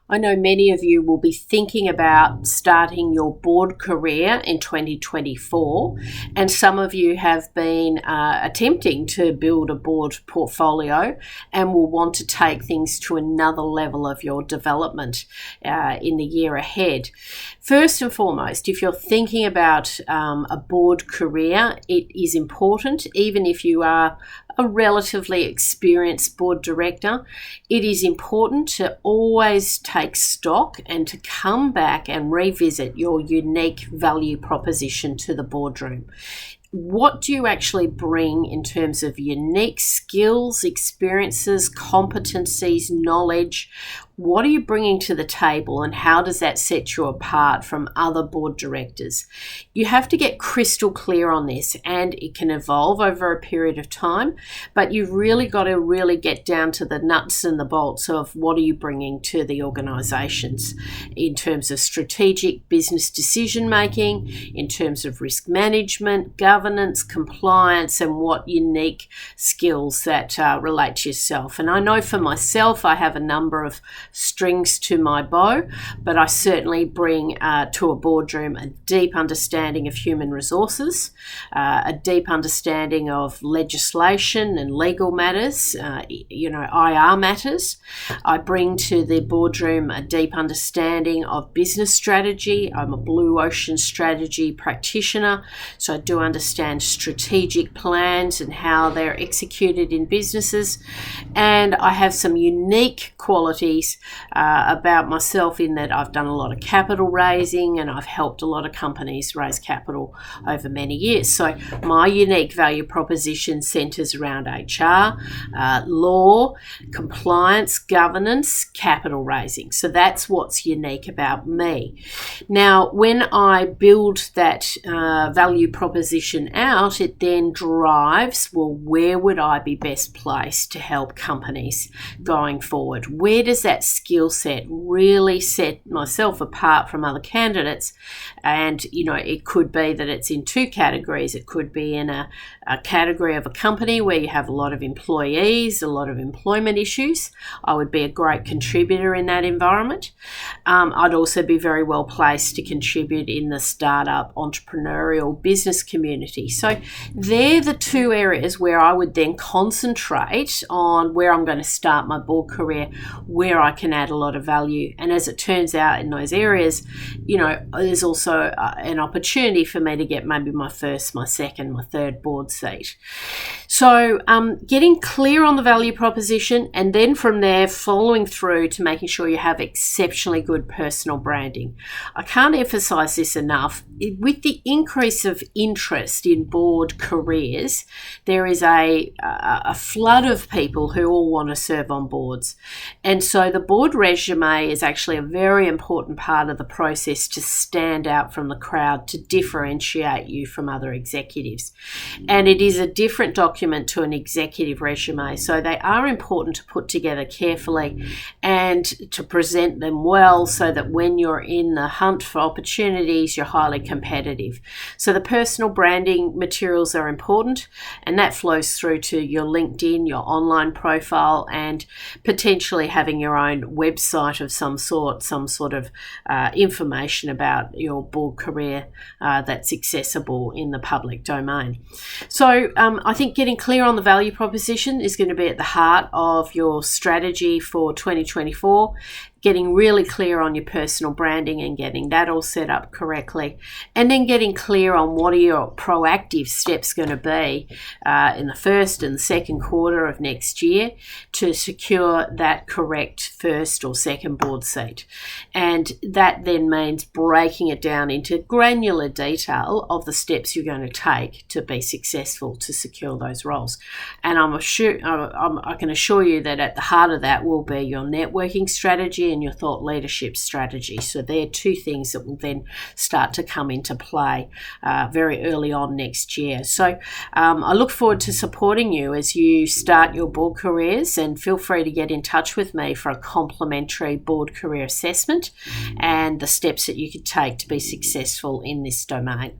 I know many of you will be thinking about starting your board career in 2024, and some of you have been attempting to build a board portfolio and will want to take things to another level of your development in the year ahead. First and foremost, if you're thinking about a board career, it is important, even if you are a relatively experienced board director, it is important to always take stock and to come back and revisit your unique value proposition to the boardroom. What do you actually bring in terms of unique skills, experiences, competencies, knowledge? What are you bringing to the table, and how does that set you apart from other board directors? You have to get crystal clear on this, and it can evolve over a period of time, but you've really got to really get down to the nuts and the bolts of what are you bringing to the organisations in terms of strategic business decision making, in terms of risk management, governance, compliance, and what unique skills that relate to yourself. And I know for myself, I have a number of strings to my bow, but I certainly bring to a boardroom a deep understanding of human resources, a deep understanding of legislation and legal matters, IR matters. I bring to the boardroom a deep understanding of business strategy. I'm a blue ocean strategy practitioner, so I do understand strategic plans and how they're executed in businesses. And I have some unique qualities about myself in that I've done a lot of capital raising and I've helped a lot of companies raise capital over many years. So my unique value proposition centres around HR, law, compliance, governance, capital raising. So that's what's unique about me. Now, when I build that value proposition out, it then drives, well, where would I be best placed to help companies going forward? Where does that skill set really set myself apart from other candidates? And, it could be that it's in two categories. It could be in a category of a company where you have a lot of employees, a lot of employment issues. I would be a great contributor in that environment. I'd also be very well placed to contribute in the startup entrepreneurial business community. So they're the two areas where I would then concentrate on where I'm going to start my board career, where I can add a lot of value. And as it turns out in those areas, there's also an opportunity for me to get maybe my first, my second, my third board seat. So getting clear on the value proposition, and then from there following through to making sure you have exceptionally good personal branding. I can't emphasize this enough. With the increase of interest in board careers, there is a flood of people who all want to serve on boards. And so the board resume is actually a very important part of the process to stand out from the crowd, to differentiate you from other executives. And it is a different document to an executive resume, so they are important to put together carefully and to present them well so that when you're in the hunt for opportunities, you're highly competitive. So the personal branding materials are important, and that flows through to your LinkedIn, your online profile, and potentially having your own website of some sort of information about your board career that's accessible in the public domain. So I think getting clear on the value proposition is going to be at the heart of your strategy for 2024. Getting really clear on your personal branding and getting that all set up correctly, and then getting clear on what are your proactive steps going to be in the first and second quarter of next year to secure that correct first or second board seat. And that then means breaking it down into granular detail of the steps you're going to take to be successful to secure those roles. And I can assure you that at the heart of that will be your networking strategy and your thought leadership strategy. So they're two things that will then start to come into play very early on next year. So I look forward to supporting you as you start your board careers, and feel free to get in touch with me for a complimentary board career assessment and the steps that you could take to be successful in this domain.